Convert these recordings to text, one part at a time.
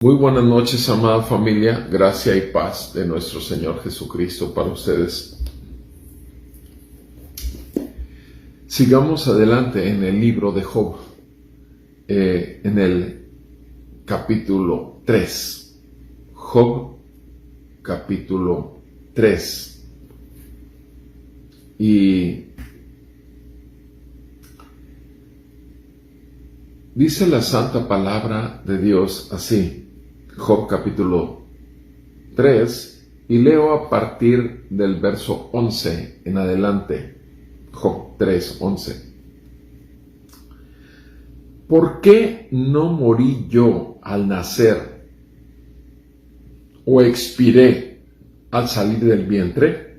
Muy buenas noches, amada familia. Gracia y paz de nuestro Señor Jesucristo para ustedes. Sigamos adelante en el libro de Job, en el capítulo 3. Job, capítulo 3. Y dice la santa palabra de Dios así. Job capítulo 3, y leo a partir del verso 11 en adelante. Job 3, 11. ¿Por qué no morí yo al nacer o expiré al salir del vientre?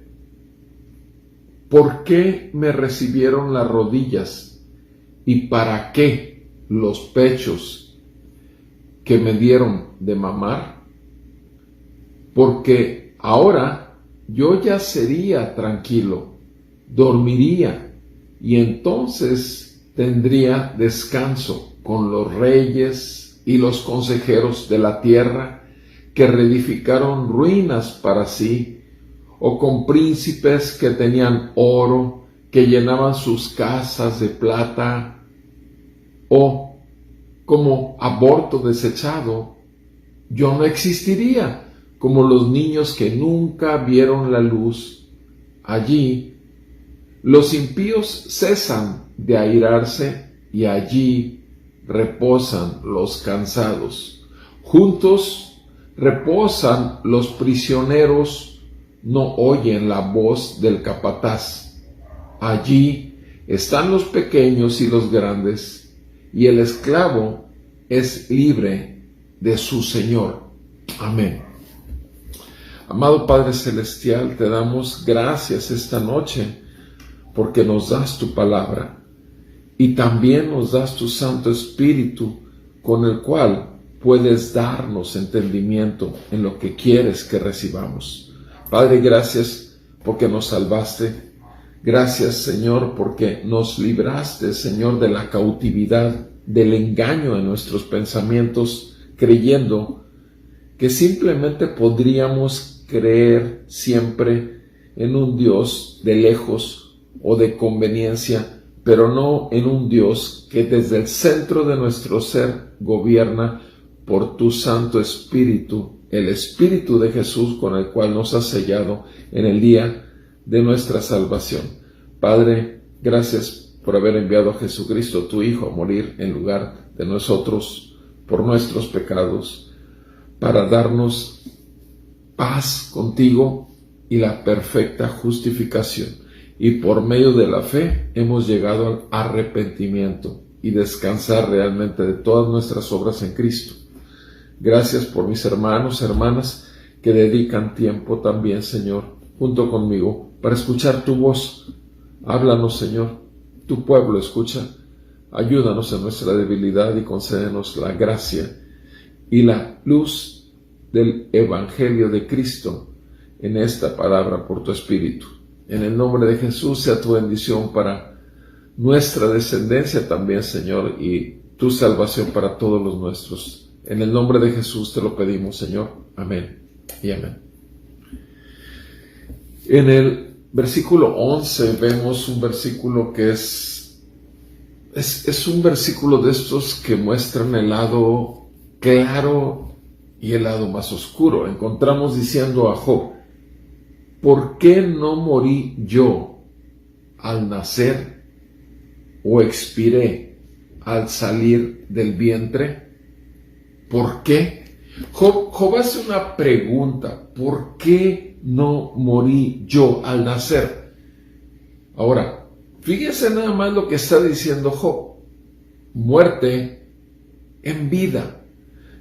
¿Por qué me recibieron las rodillas y para qué los pechos que me dieron de mamar? Porque ahora yo ya sería tranquilo, dormiría, y entonces tendría descanso con los reyes y los consejeros de la tierra que reedificaron ruinas para sí, o con príncipes que tenían oro, que llenaban sus casas de plata, o como aborto desechado. Yo no existiría, como los niños que nunca vieron la luz. Allí los impíos cesan de airarse y allí reposan los cansados. Juntos reposan los prisioneros, no oyen la voz del capataz. Allí están los pequeños y los grandes, y el esclavo es libre de su Señor. Amén. Amado Padre Celestial, te damos gracias esta noche porque nos das tu palabra y también nos das tu Santo Espíritu con el cual puedes darnos entendimiento en lo que quieres que recibamos. Padre, gracias porque nos salvaste. Gracias, Señor, porque nos libraste, Señor, de la cautividad, del engaño en nuestros pensamientos, creyendo que simplemente podríamos creer siempre en un Dios de lejos o de conveniencia, pero no en un Dios que desde el centro de nuestro ser gobierna por tu Santo Espíritu, el Espíritu de Jesús con el cual nos has sellado en el día de nuestra salvación. Padre, gracias por haber enviado a Jesucristo, tu Hijo, a morir en lugar de nosotros por nuestros pecados, para darnos paz contigo y la perfecta justificación. Y por medio de la fe hemos llegado al arrepentimiento y descansar realmente de todas nuestras obras en Cristo. Gracias por mis hermanos, hermanas, que dedican tiempo también, Señor, junto conmigo, para escuchar tu voz. Háblanos, Señor, tu pueblo escucha. Ayúdanos en nuestra debilidad y concédenos la gracia y la luz del Evangelio de Cristo en esta palabra por tu Espíritu. En el nombre de Jesús sea tu bendición para nuestra descendencia también, Señor, y tu salvación para todos los nuestros. En el nombre de Jesús te lo pedimos, Señor. Amén y amén. En el versículo 11 vemos un versículo que es un versículo de estos que muestran el lado claro y el lado más oscuro. Encontramos diciendo a Job: ¿por qué no morí yo al nacer o expiré al salir del vientre? ¿Por qué? Job hace una pregunta: ¿por qué no morí yo al nacer? Ahora, fíjense nada más lo que está diciendo Job. Muerte en vida.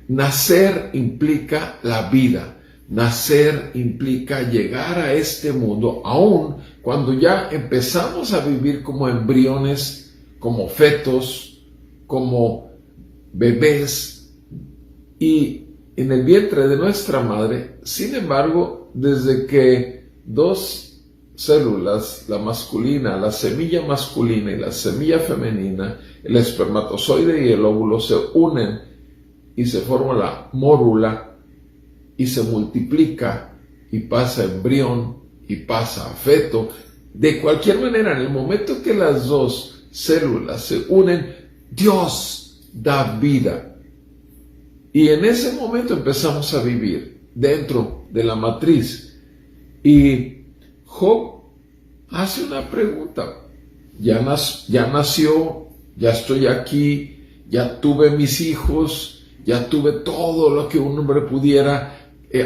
Nacer implica la vida. Nacer implica llegar a este mundo, aun cuando ya empezamos a vivir como embriones, como fetos, como bebés, y en el vientre de nuestra madre. Sin embargo, desde que dos células, la masculina, la semilla masculina y la semilla femenina, el espermatozoide y el óvulo se unen y se forma la mórula y se multiplica y pasa a embrión y pasa a feto. De cualquier manera, en el momento que las dos células se unen, Dios da vida. Y en ese momento empezamos a vivir dentro de la matriz. Y Job hace una pregunta. Ya nació, ya estoy aquí, ya tuve mis hijos, ya tuve todo lo que un hombre pudiera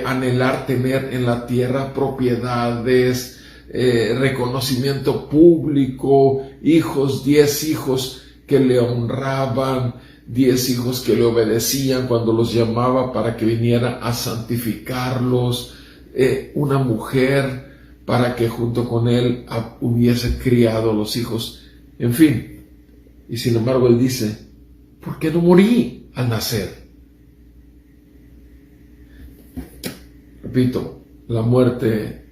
anhelar tener en la tierra, propiedades, reconocimiento público, hijos, 10 hijos que le honraban, 10 hijos que le obedecían cuando los llamaba para que viniera a santificarlos, una mujer para que junto con él hubiese criado los hijos, en fin. Y sin embargo él dice, ¿por qué no morí al nacer? Repito, la muerte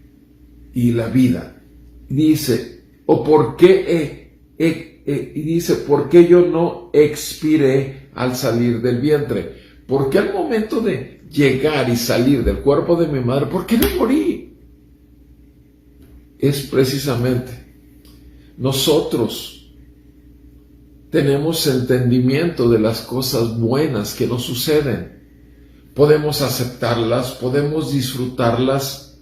y la vida. Dice, o por qué, y dice, ¿por qué yo no expiré al salir del vientre? ¿Por qué al momento de llegar y salir del cuerpo de mi madre, por qué no morí? Es precisamente, nosotros tenemos entendimiento de las cosas buenas que nos suceden. Podemos aceptarlas, podemos disfrutarlas,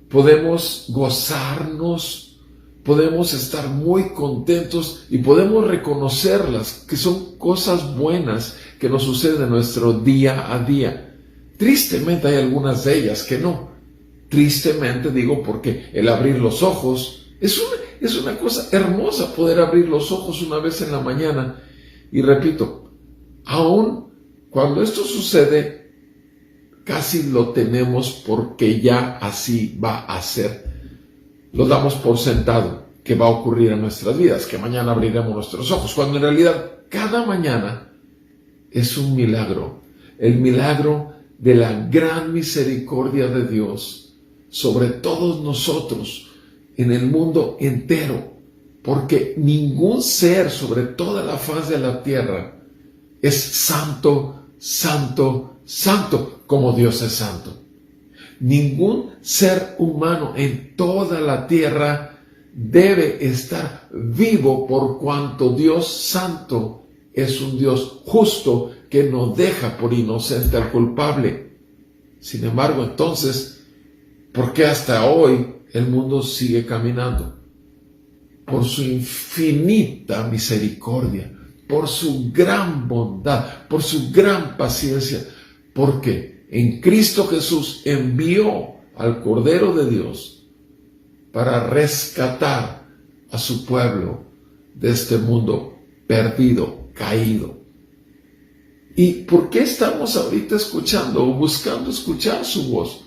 podemos gozarnos, podemos estar muy contentos y podemos reconocerlas, que son cosas buenas que nos suceden en nuestro día a día. Tristemente hay algunas de ellas que no. Tristemente digo porque el abrir los ojos es una cosa hermosa, poder abrir los ojos una vez en la mañana. Y repito, aun cuando esto sucede, casi lo tenemos porque ya así va a ser. Lo damos por sentado que va a ocurrir en nuestras vidas, que mañana abriremos nuestros ojos, cuando en realidad cada mañana es un milagro, el milagro de la gran misericordia de Dios sobre todos nosotros en el mundo entero, porque ningún ser sobre toda la faz de la tierra es santo, santo, santo como Dios es santo. Ningún ser humano en toda la tierra debe estar vivo por cuanto Dios santo es un Dios justo que no deja por inocente al culpable. Sin embargo, entonces, ¿por qué hasta hoy el mundo sigue caminando? Por su infinita misericordia, por su gran bondad, por su gran paciencia, porque en Cristo Jesús envió al Cordero de Dios para rescatar a su pueblo de este mundo perdido, caído. ¿Y por qué estamos ahorita escuchando o buscando escuchar su voz?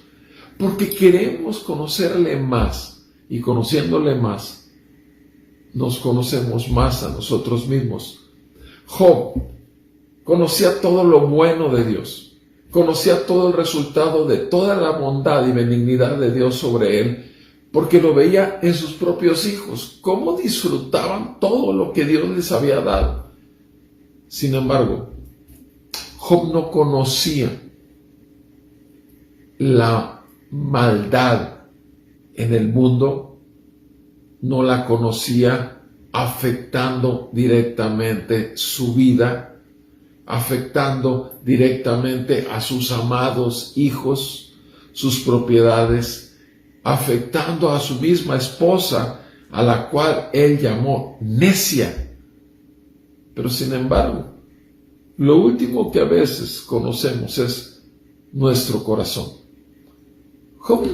Porque queremos conocerle más, y conociéndole más, nos conocemos más a nosotros mismos. Job conocía todo lo bueno de Dios, conocía todo el resultado de toda la bondad y benignidad de Dios sobre él, porque lo veía en sus propios hijos, cómo disfrutaban todo lo que Dios les había dado. Sin embargo, Job no conocía la maldad en el mundo, no la conocía afectando directamente su vida, afectando directamente a sus amados hijos, sus propiedades, afectando a su misma esposa, a la cual él llamó necia. Pero sin embargo, lo último que a veces conocemos es nuestro corazón. Job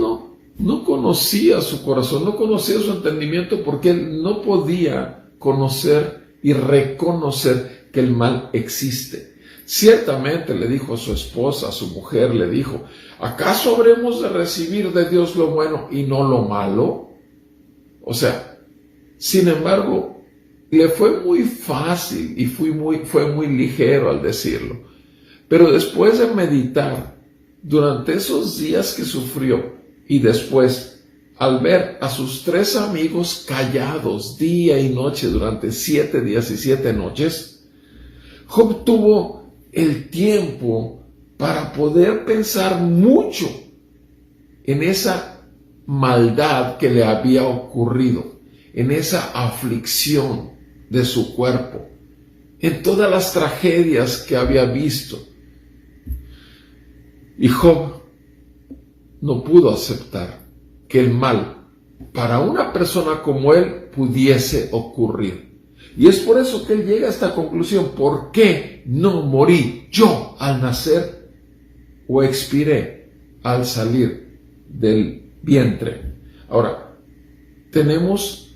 no conocía su corazón, no conocía su entendimiento, porque él no podía conocer y reconocer que el mal existe. Ciertamente le dijo a su esposa, a su mujer, le dijo, ¿acaso habremos de recibir de Dios lo bueno y no lo malo? O sea, sin embargo, le fue muy fácil y fue muy ligero al decirlo. Pero después de meditar durante esos días que sufrió y después al ver a sus 3 amigos callados día y noche durante 7 días y 7 noches, Job tuvo el tiempo para poder pensar mucho en esa maldad que le había ocurrido, en esa aflicción de su cuerpo, en todas las tragedias que había visto. Y Job no pudo aceptar que el mal para una persona como él pudiese ocurrir. Y es por eso que él llega a esta conclusión: ¿por qué no morí yo al nacer o expiré al salir del vientre? Ahora, tenemos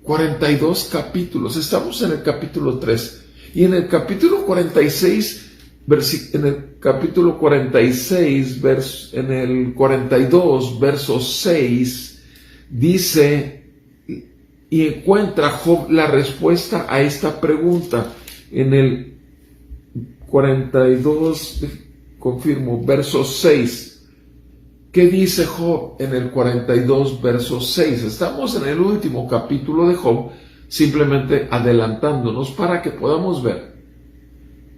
42 capítulos, estamos en el capítulo 3, y en el capítulo 46, en el capítulo 46, en el 42, verso 6, dice, y encuentra Job la respuesta a esta pregunta. En el 42, confirmo, verso 6. ¿Qué dice Job en el 42, verso 6? Estamos en el último capítulo de Job, simplemente adelantándonos para que podamos ver.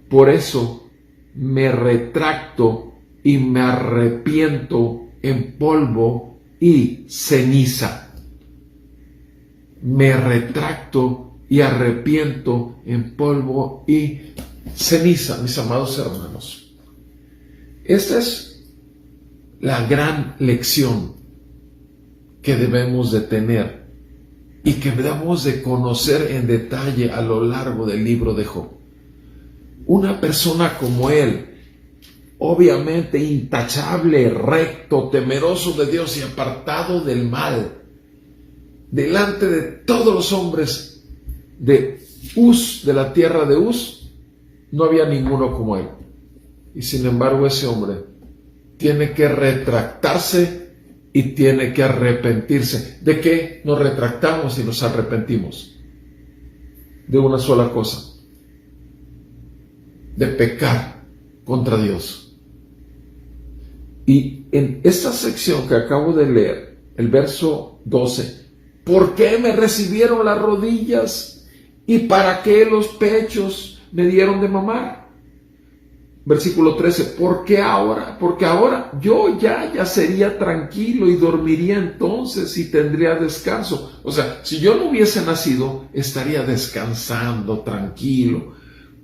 Por eso me retracto y me arrepiento en polvo y ceniza. Me retracto y arrepiento en polvo y ceniza, mis amados hermanos. Esta es la gran lección que debemos de tener y que debemos de conocer en detalle a lo largo del libro de Job. Una persona como él, obviamente intachable, recto, temeroso de Dios y apartado del mal, delante de todos los hombres de Uz, de la tierra de Uz, no había ninguno como él. Y sin embargo, ese hombre tiene que retractarse y tiene que arrepentirse. ¿De qué nos retractamos y nos arrepentimos? De una sola cosa: de pecar contra Dios. Y en esta sección que acabo de leer, el verso 12, ¿por qué me recibieron las rodillas y para qué los pechos me dieron de mamar? Versículo 13, ¿por qué ahora? Porque ahora yo ya sería tranquilo y dormiría entonces y tendría descanso. O sea, si yo no hubiese nacido, estaría descansando, tranquilo.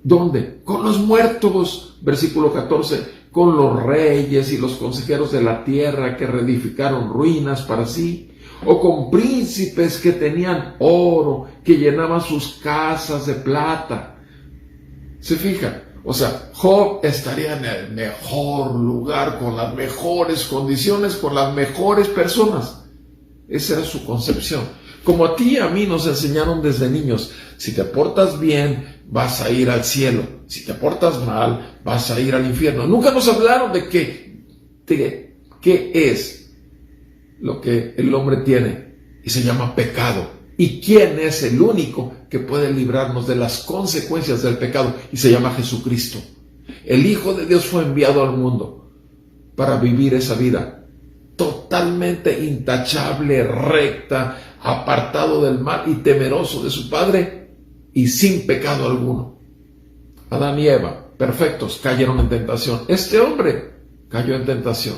¿Dónde? Con los muertos. Versículo 14, con los reyes y los consejeros de la tierra que reedificaron ruinas para sí, o con príncipes que tenían oro, que llenaban sus casas de plata. ¿Se fijan? O sea, Job estaría en el mejor lugar, con las mejores condiciones, con las mejores personas. Esa era su concepción. Como a ti y a mí nos enseñaron desde niños: si te portas bien, vas a ir al cielo; si te portas mal, vas a ir al infierno. Nunca nos hablaron de qué es lo que el hombre tiene, y se llama pecado. ¿Y quién es el único que puede librarnos de las consecuencias del pecado? Y se llama Jesucristo. El Hijo de Dios fue enviado al mundo para vivir esa vida totalmente intachable, recta, apartado del mal y temeroso de su Padre y sin pecado alguno. Adán y Eva, perfectos, cayeron en tentación. Este hombre cayó en tentación.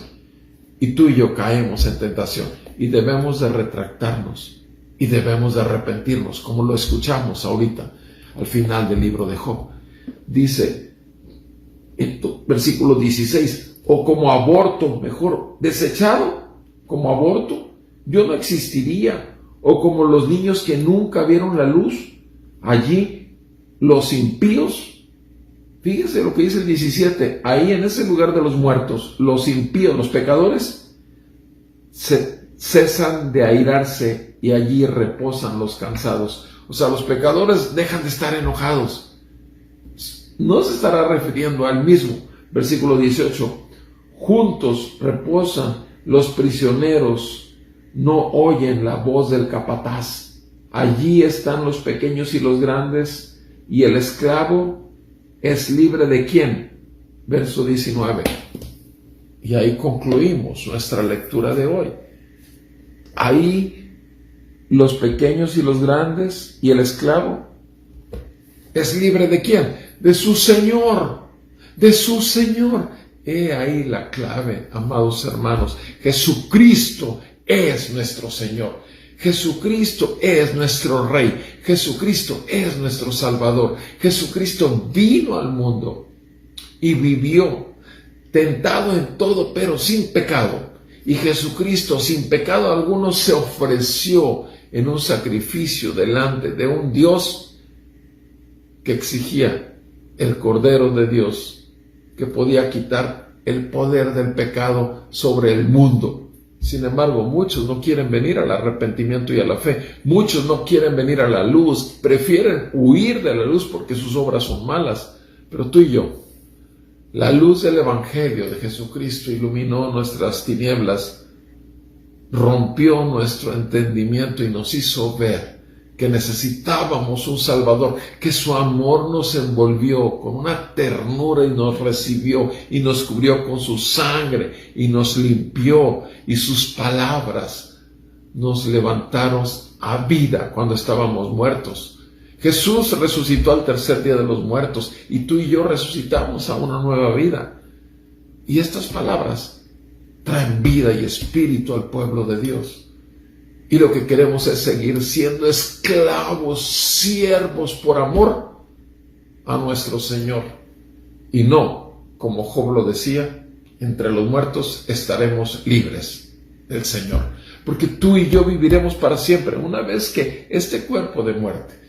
Y tú y yo caemos en tentación. Y debemos de retractarnos. Y debemos de arrepentirnos, como lo escuchamos ahorita, al final del libro de Job. Dice, versículo 16, o como aborto, mejor, desechado, como aborto, yo no existiría. O como los niños que nunca vieron la luz, allí los impíos. Fíjense lo que dice el 17, ahí en ese lugar de los muertos, los impíos, los pecadores, cesan de airarse y allí reposan los cansados. O sea, los pecadores dejan de estar enojados. No se estará refiriendo al mismo. Versículo 18, juntos reposan los prisioneros, no oyen la voz del capataz. Allí están los pequeños y los grandes, y el esclavo es libre ¿de quién? Verso 19. Y ahí concluimos nuestra lectura de hoy. Ahí los pequeños y los grandes y el esclavo es libre ¿de quién? De su Señor, de su Señor. He ahí la clave, amados hermanos. Jesucristo es nuestro Señor. Jesucristo es nuestro Rey. Jesucristo es nuestro Salvador. Jesucristo vino al mundo y vivió, tentado en todo, pero sin pecado. Y Jesucristo, sin pecado alguno, se ofreció en un sacrificio delante de un Dios que exigía el Cordero de Dios, que podía quitar el poder del pecado sobre el mundo. Sin embargo, muchos no quieren venir al arrepentimiento y a la fe. Muchos no quieren venir a la luz, prefieren huir de la luz porque sus obras son malas. Pero tú y yo, la luz del Evangelio de Jesucristo iluminó nuestras tinieblas, rompió nuestro entendimiento y nos hizo ver que necesitábamos un Salvador, que su amor nos envolvió con una ternura y nos recibió y nos cubrió con su sangre y nos limpió, y sus palabras nos levantaron a vida cuando estábamos muertos. Jesús resucitó al tercer día de los muertos y tú y yo resucitamos a una nueva vida. Y estas palabras traen vida y espíritu al pueblo de Dios. Y lo que queremos es seguir siendo esclavos, siervos por amor a nuestro Señor. Y no, como Job lo decía, entre los muertos estaremos libres del Señor. Porque tú y yo viviremos para siempre. Una vez que este cuerpo de muerte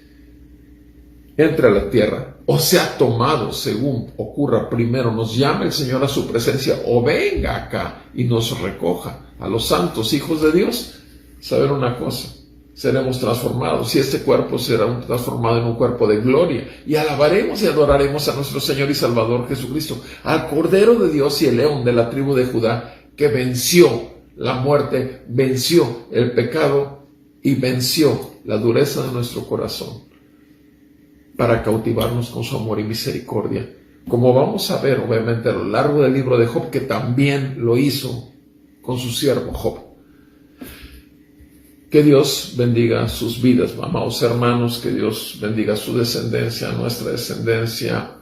entre a la tierra, o sea tomado según ocurra primero, nos llame el Señor a su presencia, o venga acá y nos recoja a los santos hijos de Dios, saber una cosa, seremos transformados y este cuerpo será transformado en un cuerpo de gloria y alabaremos y adoraremos a nuestro Señor y Salvador Jesucristo, al Cordero de Dios y el León de la tribu de Judá, que venció la muerte, venció el pecado y venció la dureza de nuestro corazón para cautivarnos con su amor y misericordia, como vamos a ver obviamente a lo largo del libro de Job, que también lo hizo con su siervo Job. Que Dios bendiga sus vidas, amados hermanos, que Dios bendiga su descendencia, nuestra descendencia,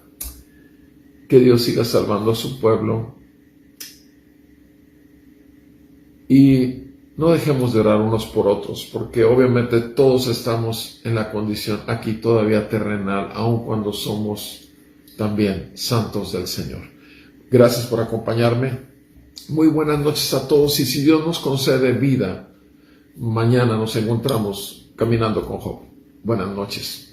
que Dios siga salvando a su pueblo. Y no dejemos de orar unos por otros, porque obviamente todos estamos en la condición aquí todavía terrenal, aun cuando somos también santos del Señor. Gracias por acompañarme. Muy buenas noches a todos, y si Dios nos concede vida, mañana nos encontramos caminando con Job. Buenas noches.